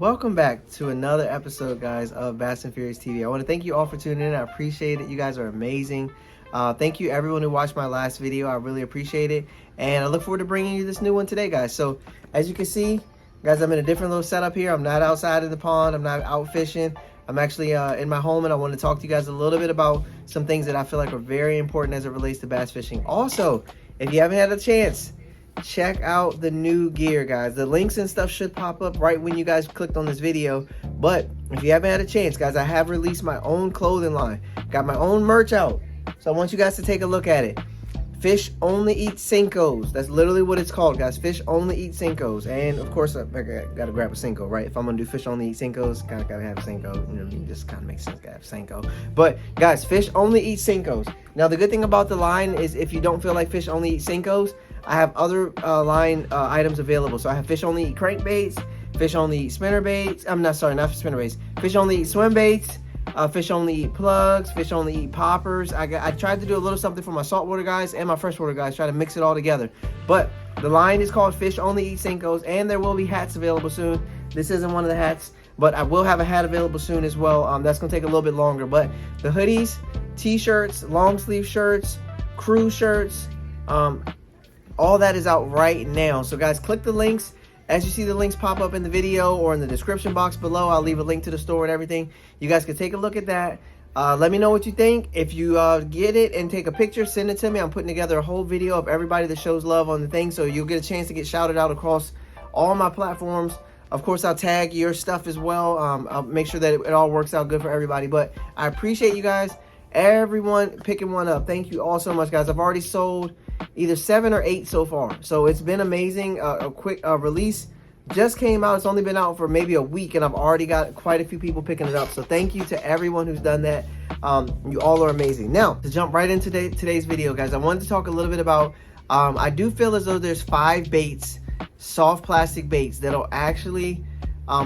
Welcome back to another episode, guys, of Bass and Furious TV. I want to thank you all for tuning in. I appreciate it. You guys are amazing. Thank you, everyone who watched my last video. I really appreciate it. And I look forward to bringing you this new one today, guys. So, as you can see, guys, I'm in a different little setup here. I'm not outside in the pond. I'm not out fishing. I'm actually in my home, and I want to talk to you guys a little bit about some things that I feel like are very important as it relates to bass fishing. Also, if you haven't had a chance, check out the new gear, guys. The links and stuff should pop up right when you guys clicked on this video. But if you haven't had a chance, guys, I have released my own clothing line. Got my own merch out. So I want you guys to take a look at it. Fish Only Eat Senkos. That's literally what it's called, guys. Fish Only Eat Senkos. And of course, I gotta grab a Senko, right? If I'm gonna do Fish Only Eat Senkos, kind of gotta have Senko. You know what I mean? Just kind of makes sense. Gotta have Senko. But guys, Fish Only Eat Senkos. Now the good thing about the line is if you don't feel like Fish Only Eat Senkos, I have other line items available. So I have Fish Only Eat Crankbaits, Fish Only Eat Spinnerbaits. I'm not sorry, not spinnerbaits. Fish Only Eat Swim Baits. Fish Only Eat Plugs, Fish Only Eat Poppers. I tried to do a little something for my saltwater guys and my freshwater guys, try to mix it all together. But the line is called Fish Only Eat Senkos, and there will be hats available soon. This isn't one of the hats, but I will have a hat available soon as well. That's going to take a little bit longer. But the hoodies, t-shirts, long sleeve shirts, crew shirts, all that is out right now. So guys, click the links. As you see the links pop up in the video or in the description box below, I'll leave a link to the store and everything. You guys can take a look at that. Let me know what you think. If you get it and take a picture, send it to me. I'm putting together a whole video of everybody that shows love on the thing, so you'll get a chance to get shouted out across all my platforms. Of course, I'll tag your stuff as well. I'll make sure that it all works out good for everybody. But I appreciate you guys, everyone picking one up. Thank you all so much, guys. I've already sold either 7 or 8 so far, so it's been amazing. A quick release just came out. It's only been out for maybe a week, and I've already got quite a few people picking it up. So thank you to everyone who's done that. You all are amazing. Now, to jump right into today's video, guys, I wanted to talk a little bit about I do feel as though there's 5 baits, soft plastic baits, that'll actually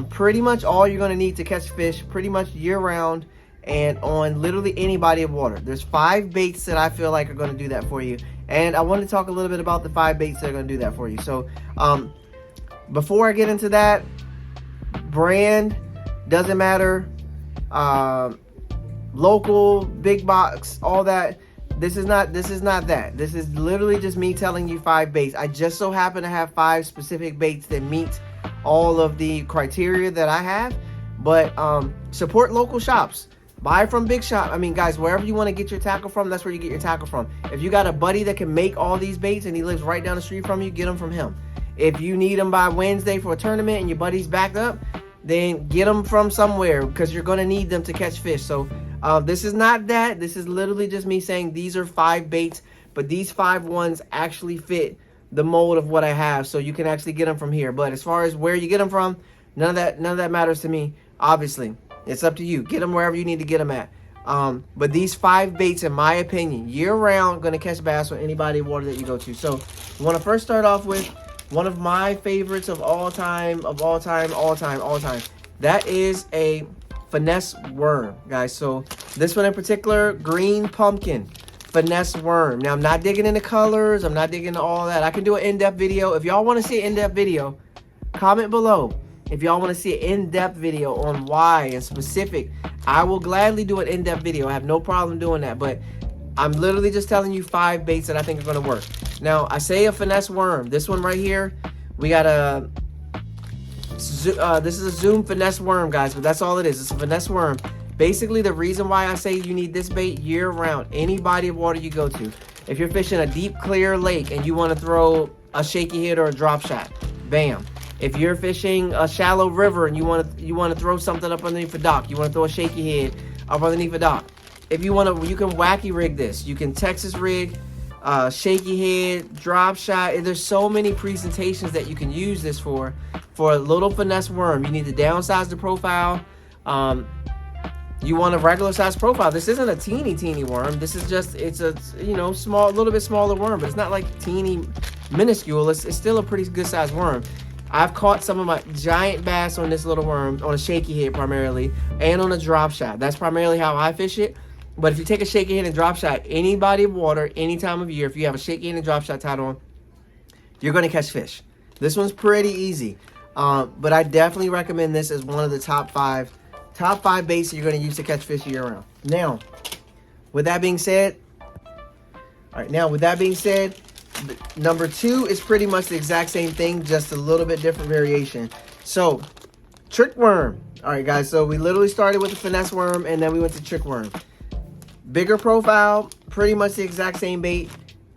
pretty much all you're going to need to catch fish pretty much year round and on literally any body of water. There's 5 baits that I feel like are going to do that for you. And I want to talk a little bit about the 5 baits that are going to do that for you. So, before I get into that, brand doesn't matter, local, big box, all that. This is not that. This is literally just me telling you 5 baits. I just so happen to have 5 specific baits that meet all of the criteria that I have. But support local shops. Buy from big shop. I mean, guys, wherever you want to get your tackle from, that's where you get your tackle from. If you got a buddy that can make all these baits and he lives right down the street from you, get them from him. If you need them by Wednesday for a tournament and your buddy's backed up, then get them from somewhere because you're going to need them to catch fish. So this is not that. This is literally just me saying these are 5 baits, but these 5 ones actually fit the mold of what I have. So you can actually get them from here. But as far as where you get them from, none of that matters to me, obviously. It's up to you. Get them wherever you need to get them at. But these 5 baits, in my opinion, year-round, going to catch bass on any body of water that you go to. So I want to first start off with one of my favorites of all time. That is a finesse worm, guys. So this one in particular, green pumpkin finesse worm. Now, I'm not digging into colors. I'm not digging into all that. I can do an in-depth video. If y'all want to see an in-depth video, comment below. If y'all want to see an in-depth video on why and specific, I will gladly do an in-depth video. I have no problem doing that. But I'm literally just telling you 5 baits that I think are going to work. Now, I say a finesse worm. This one right here, we got a... this is a Zoom finesse worm, guys. But that's all it is. It's a finesse worm. Basically, the reason why I say you need this bait year-round, any body of water you go to. If you're fishing a deep, clear lake and you want to throw a shaky hit or a drop shot, bam. If you're fishing a shallow river and you want to throw something up underneath a dock, you want to throw a shaky head up underneath a dock. If you want to, you can wacky rig this. You can Texas rig, shaky head, drop shot. There's so many presentations that you can use this for. For a little finesse worm, you need to downsize the profile. You want a regular size profile. This isn't a teeny worm. This is just, it's a, small, a little bit smaller worm, but it's not like teeny minuscule. It's still a pretty good sized worm. I've caught some of my giant bass on this little worm, on a shaky head primarily, and on a drop shot. That's primarily how I fish it. But if you take a shaky head and drop shot, any body of water, any time of year, if you have a shaky head and drop shot tied on, you're going to catch fish. This one's pretty easy. But I definitely recommend this as one of the top five baits that you're going to use to catch fish year round. Now, with that being said, number 2 is pretty much the exact same thing, just a little bit different variation. So, trick worm. All right, guys, so we literally started with the finesse worm, and then we went to trick worm. Bigger profile, pretty much the exact same bait.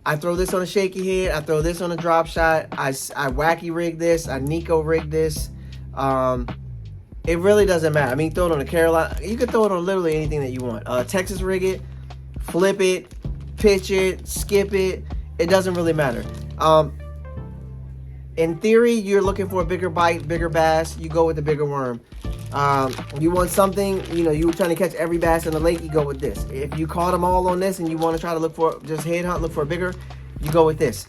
I throw this on a shaky head. I throw this on a drop shot. I wacky rig this. I Nico rig this. It really doesn't matter. I mean, throw it on a Carolina. You can throw it on literally anything that you want. Texas rig it, flip it, pitch it, skip it. It doesn't really matter. In theory, you're looking for a bigger bite, bigger bass. You go with the bigger worm. You want something, you know, you were trying to catch every bass in the lake, you go with this. If you caught them all on this and you want to try to look for, just head hunt, look for a bigger, you go with this.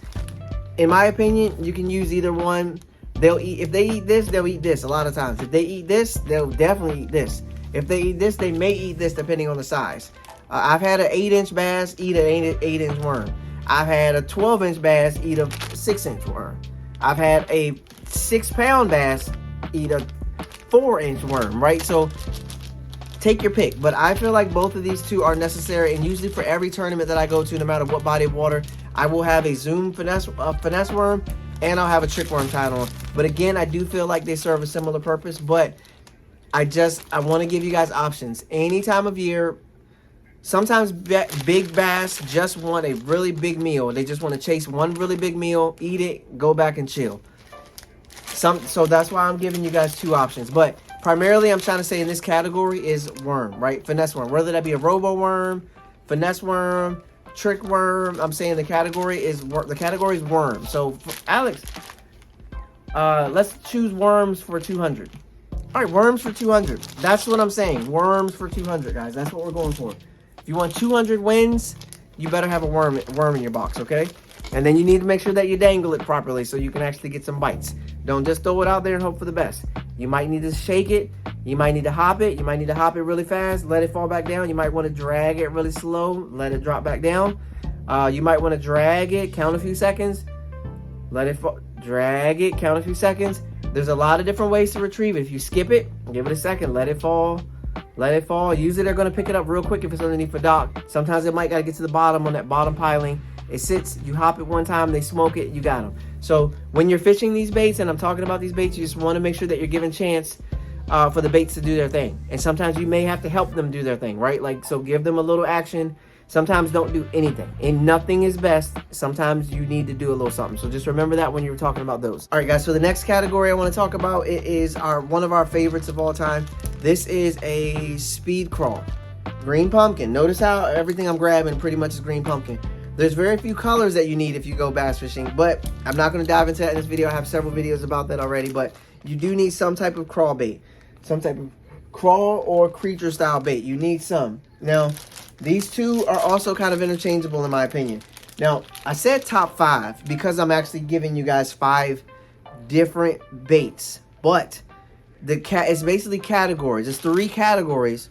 In my opinion, you can use either one. They'll eat, if they eat this, they'll eat this a lot of times. If they eat this, they'll definitely eat this. If they eat this, they may eat this depending on the size. I've had an 8-inch bass eat an 8-inch worm. I've had a 12-inch bass eat a 6-inch worm. I've had a 6-pound bass eat a 4-inch worm, right? So take your pick, but I feel like both of these two are necessary, and usually for every tournament that I go to, no matter what body of water, I will have a Zoom finesse worm, and I'll have a trick worm tied on. But again, I do feel like they serve a similar purpose, but I want to give you guys options any time of year. Sometimes big bass just want a really big meal. They just want to chase one really big meal, eat it, go back and chill. So that's why I'm giving you guys two options. But primarily, I'm trying to say in this category is worm, right? Finesse worm. Whether that be a robo worm, finesse worm, trick worm. I'm saying the category is worm. So Alex, let's choose worms for 200. All right, worms for 200. That's what I'm saying. Worms for 200, guys. That's what we're going for. If you want 200 wins, you better have a worm in your box, okay? And then you need to make sure that you dangle it properly so you can actually get some bites. Don't just throw it out there and hope for the best. You might need to shake it. You might need to hop it. You might need to hop it really fast, let it fall back down. You might want to drag it really slow, let it drop back down. You might want to drag it, count a few seconds, let it fall, drag it, count a few seconds. There's a lot of different ways to retrieve it. If you skip it, give it a second, let it fall. Let it fall. Usually they're going to pick it up real quick if it's underneath a dock. Sometimes it might got to get to the bottom on that bottom piling. It sits, you hop it one time, they smoke it, you got them. So when you're fishing these baits, and I'm talking about these baits, you just want to make sure that you're giving chance for the baits to do their thing. And sometimes you may have to help them do their thing, right? Like, so give them a little action. Sometimes don't do anything. And nothing is best. Sometimes you need to do a little something. So just remember that when you're talking about those. All right, guys, so the next category I want to talk about is one of our favorites of all time. This is a speed crawl. Green pumpkin. Notice how everything I'm grabbing pretty much is green pumpkin. There's very few colors that you need if you go bass fishing, but I'm not going to dive into that in this video. I have several videos about that already, but you do need some type of crawl bait. Some type of crawl or creature style bait. You need some. Now, these two are also kind of interchangeable in my opinion. Now, I said top 5 because I'm actually giving you guys 5 different baits, but it's basically categories. It's 3 categories,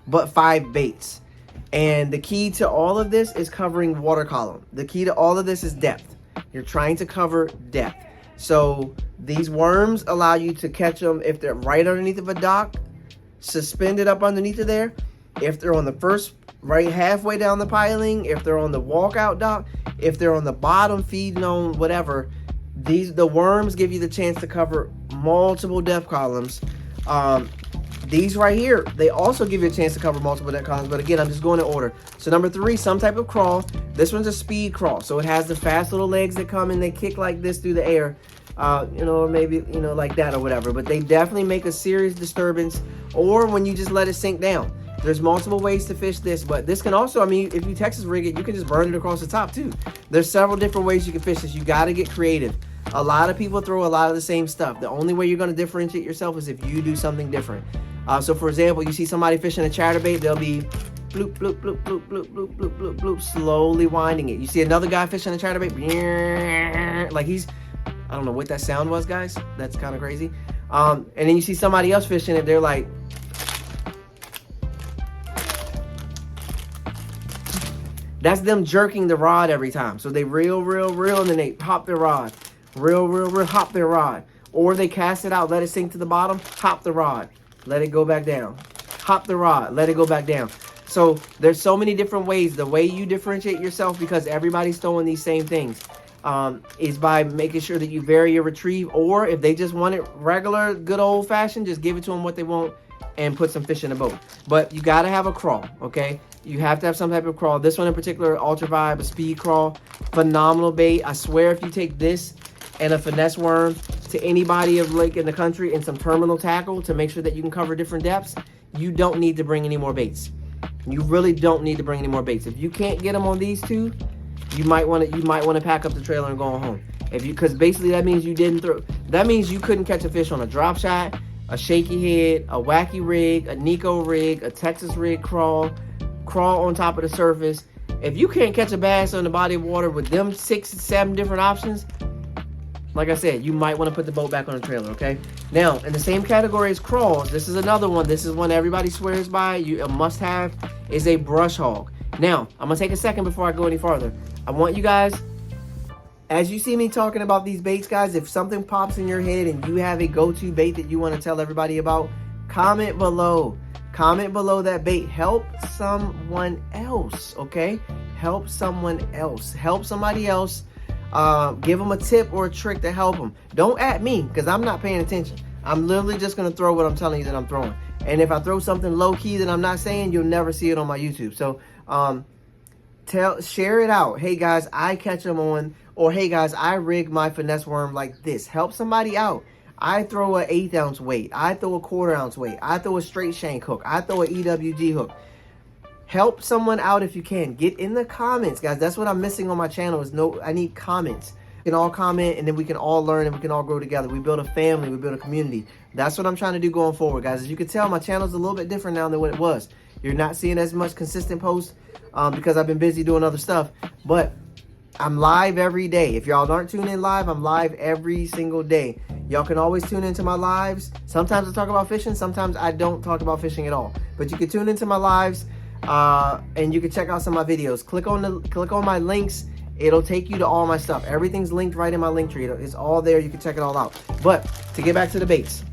but 5 baits. And the key to all of this is covering water column. The key to all of this is depth. You're trying to cover depth. So these worms allow you to catch them if they're right underneath of a dock, suspended up underneath of there. If they're on the first, right halfway down the piling, if they're on the walkout dock, if they're on the bottom feeding on whatever, the worms give you the chance to cover multiple depth columns. These right here, they also give you a chance to cover multiple depth columns, but again, I'm just going in order. So number 3, some type of crawl. This one's a speed crawl, so it has the fast little legs that come and they kick like this through the air, or maybe, like that or whatever. But they definitely make a serious disturbance, or when you just let it sink down. There's multiple ways to fish this, but this can also, if you Texas rig it, you can just burn it across the top too. There's several different ways you can fish this. You got to get creative. A lot of people throw a lot of the same stuff. The only way you're going to differentiate yourself is if you do something different. So for example, you see somebody fishing a chatterbait, they'll be bloop, bloop, bloop, bloop, bloop, bloop, bloop, bloop, bloop, slowly winding it. You see another guy fishing a chatterbait, like I don't know what that sound was, guys. That's kind of crazy. And then you see somebody else fishing it, they're like, that's them jerking the rod every time. So they reel, and then they hop their rod. Reel, hop their rod. or they cast it out, let it sink to the bottom, hop the rod, let it go back down. Hop the rod, let it go back down. So there's so many different ways. The way you differentiate yourself, because everybody's throwing these same things, is by making sure that you vary your retrieve, or if they just want it regular, good old fashioned, just give it to them what they want and put some fish in the boat. But you got to have a crawl, okay? You have to have some type of crawl. This one in particular, Ultra Vibe, a speed crawl, phenomenal bait. I swear if you take this and a finesse worm to anybody of lake in the country and some terminal tackle to make sure that you can cover different depths, you don't need to bring any more baits. You really don't need to bring any more baits. If you can't get them on these two, you might want to pack up the trailer and go home. Because basically that means that means you couldn't catch a fish on a drop shot, a shaky head, a wacky rig, a Nico rig, a Texas rig crawl on top of the surface. If you can't catch a bass on the body of water with them 6, 7 different options, like I said, you might want to put the boat back on the trailer, okay? Now, in the same category as crawls, this is another one. This is one everybody swears by. A must-have is a brush hog. Now, I'm going to take a second before I go any farther. I want you guys, as you see me talking about these baits, guys, if something pops in your head and you have a go-to bait that you want to tell everybody about, comment below. Comment below that bait. Help someone else, okay? Help someone else. Help somebody else. Give them a tip or a trick to help them. Don't at me, because I'm not paying attention. I'm literally just going to throw what I'm telling you that I'm throwing. And if I throw something low-key that I'm not saying, you'll never see it on my YouTube. So share it out. Hey, guys, I catch them on. Or, hey, guys, I rig my finesse worm like this. Help somebody out. I throw an 1/8 ounce weight. I throw a 1/4 ounce weight. I throw a straight shank hook. I throw an EWG hook. Help someone out if you can. Get in the comments, guys. That's what I'm missing on my channel. I need comments. We can all comment, and then we can all learn, and we can all grow together. We build a family. We build a community. That's what I'm trying to do going forward, guys. As you can tell, my channel's a little bit different now than what it was. You're not seeing as much consistent posts because I've been busy doing other stuff. But I'm live every day. If y'all aren't tuning in live, I'm live every single day. Y'all can always tune into my lives. Sometimes I talk about fishing. Sometimes I don't talk about fishing at all. But you can tune into my lives. And you can check out some of my videos. Click on my links. It'll take you to all my stuff. Everything's linked right in my link tree. It's all there. You can check it all out. But to get back to the baits.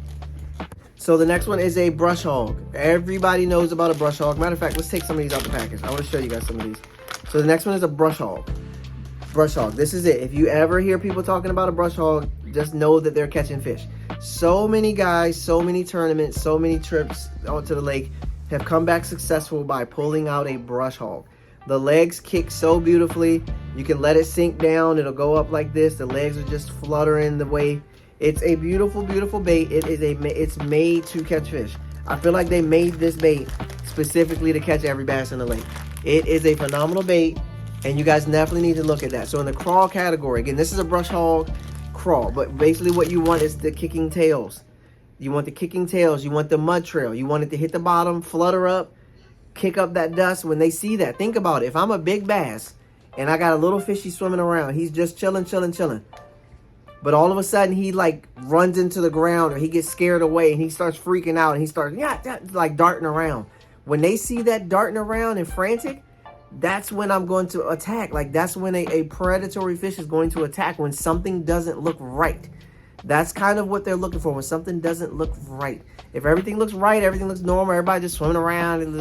So the next one is a brush hog. Everybody knows about a brush hog. Matter of fact, let's take some of these out the package. I want to show you guys some of these. So the next one is a brush hog. Brush hog. This is it. If you ever hear people talking about a brush hog, just know that they're catching fish. So many guys, so many tournaments, so many trips out to the lake have come back successful by pulling out a brush hog. The legs kick so beautifully. You can let it sink down. It'll go up like this. The legs are just fluttering the way. It's a beautiful, beautiful bait. It's made to catch fish. I feel like they made this bait specifically to catch every bass in the lake. It is a phenomenal bait, and you guys definitely need to look at that. So in the crawl category, again, this is a brush hog crawl, but basically what you want is the kicking tails. You want the kicking tails. You want the mud trail. You want it to hit the bottom, flutter up, kick up that dust. When they see that, think about it. If I'm a big bass and I got a little fishy swimming around, he's just chilling. But all of a sudden he like runs into the ground, or he gets scared away and he starts freaking out and he starts like darting around. When they see that darting around and frantic, that's when I'm going to attack. Like that's when a predatory fish is going to attack, when something doesn't look right. That's kind of what they're looking for, when something doesn't look right. If everything looks right, everything looks normal, everybody just swimming around, and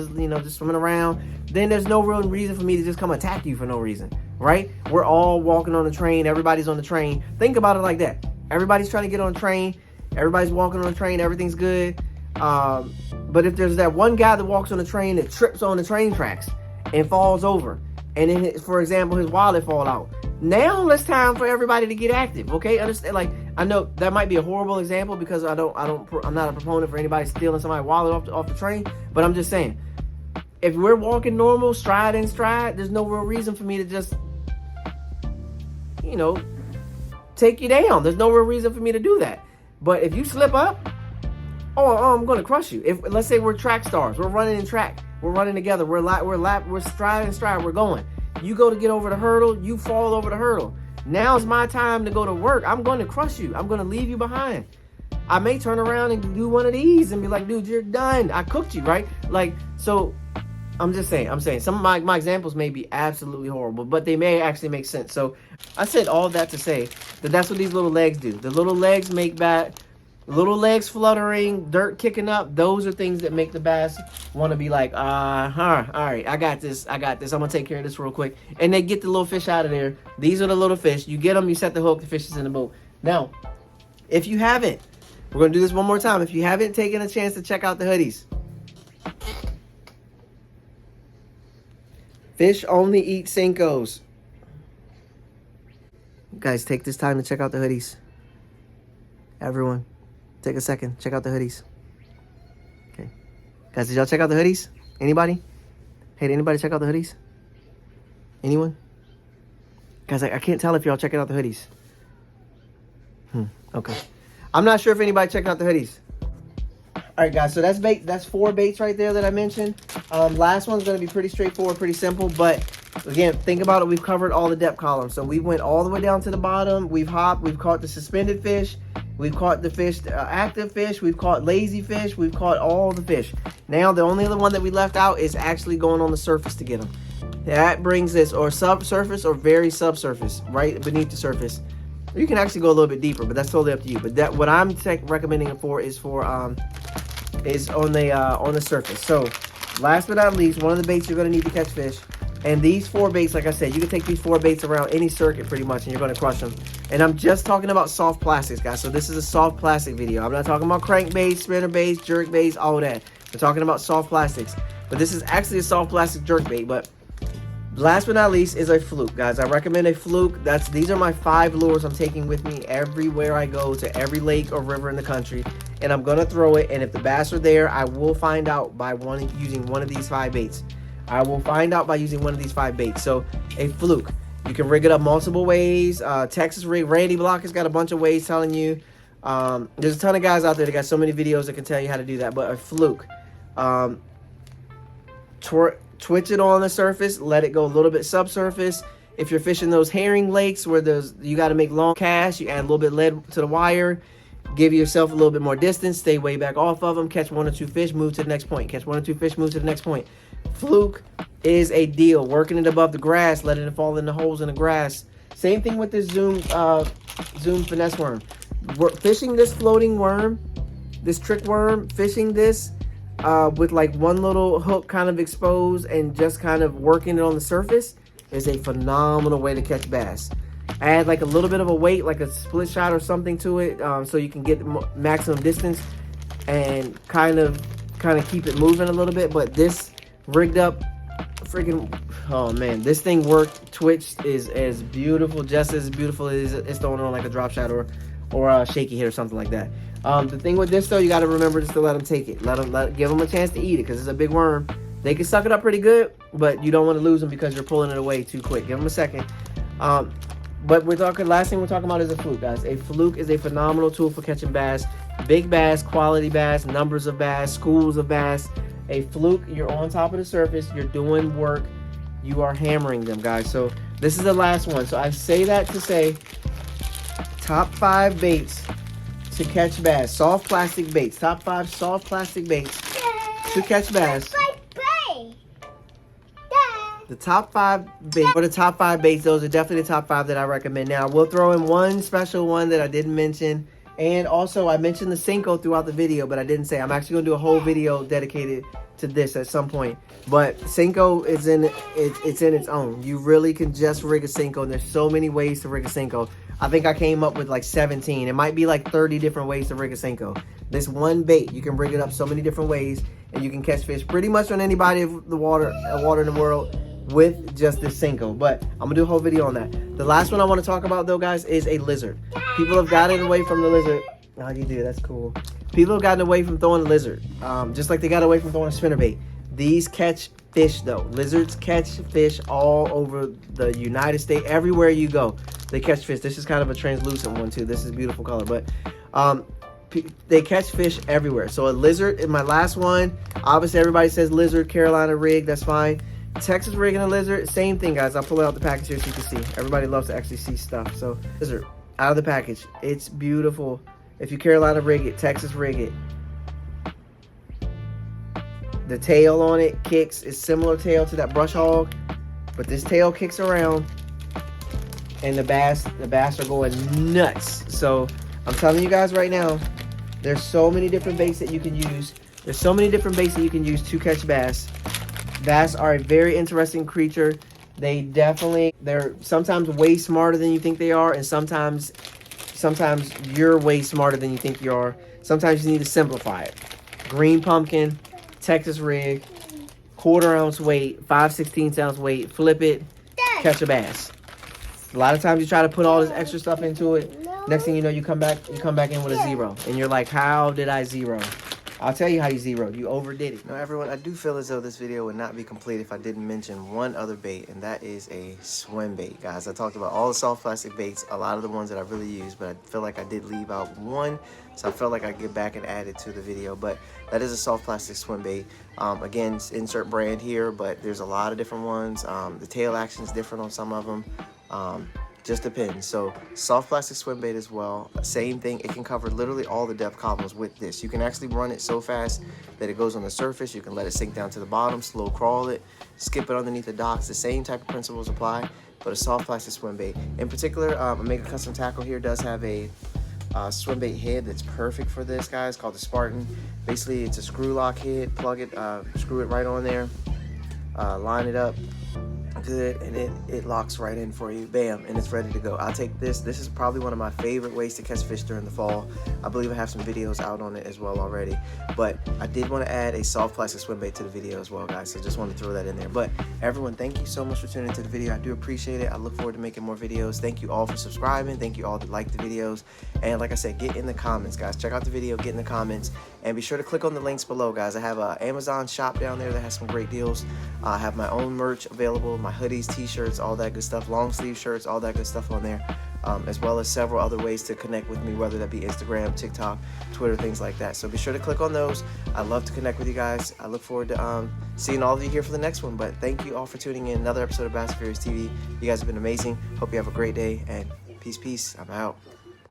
just swimming around, then there's no real reason for me to just come attack you for no reason, right? We're all walking on the train. Everybody's on the train. Think about it like that. Everybody's trying to get on the train. Everybody's walking on the train. Everything's good. But if there's that one guy that walks on the train that trips on the train tracks and falls over, and then, for example, his wallet fall out, now it's time for everybody to get active, okay? Understand? Like, I know that might be a horrible example because I'm not a proponent for anybody stealing somebody's wallet off the train, but I'm just saying, if we're walking normal, stride in stride, there's no real reason for me to just, take you down. There's no real reason for me to do that. But if you slip up, I'm going to crush you. If let's say we're track stars, we're running in track, we're running together, we're stride in stride, we're going. You go to get over the hurdle, you fall over the hurdle. Now's my time to go to work. I'm going to crush you. I'm going to leave you behind. I may turn around and do one of these and be like, dude, you're done. I cooked you, right? Like, so I'm just saying. I'm saying some of my examples may be absolutely horrible, but they may actually make sense. So I said all of that to say that that's what these little legs do. The little legs make little legs fluttering, dirt kicking up. Those are things that make the bass want to be like, all right, I got this. I'm going to take care of this real quick. And they get the little fish out of there. These are the little fish. You get them, you set the hook, the fish is in the boat. Now, if you haven't, we're going to do this one more time. If you haven't taken a chance to check out the hoodies. Fish only eat Senkos. Guys, take this time to check out the hoodies. Everyone. Take a second. Check out the hoodies. Okay. Guys, did y'all check out the hoodies? Anybody? Hey, did anybody check out the hoodies? Anyone? Guys, I can't tell if y'all checking out the hoodies. Okay. I'm not sure if anybody checked out the hoodies. All right, guys. So that's bait. That's 4 baits right there that I mentioned. Last one's going to be pretty straightforward, pretty simple. But again, think about it. We've covered all the depth columns. So we went all the way down to the bottom. We've hopped. We've caught the suspended fish. We've caught the fish, active fish. We've caught lazy fish. We've caught all the fish. Now, the only other one that we left out is actually going on the surface to get them. That brings this, or subsurface or very subsurface, right beneath the surface. You can actually go a little bit deeper, but that's totally up to you. But that what I'm recommending it for is on the surface. So, last but not least, one of the baits you're going to need to catch fish. And these 4 baits, like I said, you can take these 4 baits around any circuit pretty much, and you're going to crush them. And I'm just talking about soft plastics, guys. So this is a soft plastic video. I'm not talking about crankbaits, spinner baits, jerk baits, all that. We're talking about soft plastics. But this is actually a soft plastic jerk bait. But last but not least is a fluke, guys. I recommend a fluke. These are my 5 lures I'm taking with me everywhere I go, to every lake or river in the country. And I'm going to throw it. And if the bass are there, I will find out by using one of these 5 baits. I will find out by using one of these 5 baits. So, a fluke. You can rig it up multiple ways. Texas rig. Randy Block has got a bunch of ways telling you. There's a ton of guys out there that got so many videos that can tell you how to do that. But a fluke. Twitch it on the surface. Let it go a little bit subsurface. If you're fishing those herring lakes where you got to make long casts, you add a little bit lead to the wire. Give yourself a little bit more distance. Stay way back off of them. Catch 1 or 2 fish. Move to the next point. Catch 1 or 2 fish. Move to the next point. Fluke is a deal. Working it above the grass, letting it fall in the holes in the grass. Same thing with this Zoom finesse worm. Fishing this floating worm, this trick worm, fishing this with like one little hook kind of exposed and just kind of working it on the surface is a phenomenal way to catch bass. Add like a little bit of a weight, like a split shot or something to it, so you can get maximum distance and kind of keep it moving a little bit. But this rigged up freaking, oh man, this thing worked. Twitched is as beautiful, just as beautiful as it's throwing on like a drop shot or a shaky hit or something like that. The thing with this though, you got to remember just to let them take it. Give them a chance to eat it, because it's a big worm. They can suck it up pretty good, but you don't want to lose them because you're pulling it away too quick. Give them a second. But last thing we're talking about is a fluke, guys. A fluke is a phenomenal tool for catching bass. Big bass, quality bass, numbers of bass, schools of bass. A fluke, you're on top of the surface, you're doing work, you are hammering them, guys. So this is the last one. So I say that to say top 5 baits to catch bass. Soft plastic baits. Top 5 soft plastic baits to catch bass. The top 5 baits, or the top 5 baits, those are definitely the top 5 that I recommend. Now, we'll throw in one special one that I didn't mention. And also, I mentioned the Senko throughout the video, but I didn't say. I'm actually going to do a whole video dedicated to this at some point. But Senko is it's in its own. You really can just rig a Senko, and there's so many ways to rig a Senko. I think I came up with like 17. It might be like 30 different ways to rig a Senko. This one bait, you can rig it up so many different ways, and you can catch fish pretty much on any body of the water in the world with just this Senko. But I'm gonna do a whole video on that. The last one I want to talk about though, guys, is a lizard. People have gotten away from the lizard. Oh, you do, that's cool. People have gotten away from throwing a lizard, just like they got away from throwing a spinnerbait. These catch fish though. Lizards catch fish all over the United States. Everywhere you go, they catch fish. This is kind of a translucent one too. This is a beautiful color, but they catch fish everywhere. So a lizard in my last one, obviously everybody says lizard, Carolina rig, that's fine. Texas rig and a lizard, same thing, guys. I'll pull it out the package here so you can see. Everybody loves to actually see stuff. So lizard out of the package, it's beautiful. If you Carolina rig it, Texas rig it, The tail on it kicks. It's similar tail to that brush hog, but this tail kicks around, and the bass are going nuts. So I'm telling you guys right now, there's so many different baits that you can use. There's so many different baits that you can use to catch bass. Bass are a very interesting creature. They're sometimes way smarter than you think they are, and sometimes you're way smarter than you think you are. Sometimes you need to simplify it. Green pumpkin, Texas rig, 1/4 ounce weight, 5/16 ounce weight, flip it, catch a bass. A lot of times you try to put all this extra stuff into it. Next thing you know, you come back in with a 0. And you're like, how did I 0? I'll tell you how you 0'd. You overdid it. Now, everyone, I do feel as though this video would not be complete if I didn't mention one other bait, and that is a swim bait, guys. I talked about all the soft plastic baits, a lot of the ones that I really use, but I feel like I did leave out one, so I felt like I'd get back and add it to the video. But that is a soft plastic swim bait. Again, insert brand here, but there's a lot of different ones. The tail action is different on some of them. Just depends. So soft plastic swim bait as well, same thing. It can cover literally all the depth columns with this. You can actually run it so fast that it goes on the surface. You can let it sink down to the bottom, slow crawl it, skip it underneath the docks. The same type of principles apply, but a soft plastic swim bait. In particular, Omega Custom Tackle here does have a swim bait head that's perfect for this, guys, called the Spartan. Basically, it's a screw lock head. Plug it, screw it right on there, line it up good, and it locks right in for you. Bam, and it's ready to go. I'll take this. This is probably one of my favorite ways to catch fish during the fall. I believe I have some videos out on it as well already, but I did want to add a soft plastic swim bait to the video as well, guys, so just want to throw that in there. But everyone, thank you so much for tuning into the video. I do appreciate it. I look forward to making more videos. Thank you all for subscribing. Thank you all that like the videos, and like I said, get in the comments, guys. Check out the video, get in the comments, and be sure to click on the links below, guys. I have an Amazon shop down there that has some great deals. I have my own merch available, my hoodies, t-shirts, all that good stuff, long sleeve shirts, all that good stuff on there, as well as several other ways to connect with me, whether that be Instagram, TikTok, Twitter, things like that. So be sure to click on those. I love to connect with you guys. I look forward to seeing all of you here for the next one. But thank you all for tuning in. Another episode of Bass and Furious TV. You guys have been amazing. Hope you have a great day, and peace. I'm out.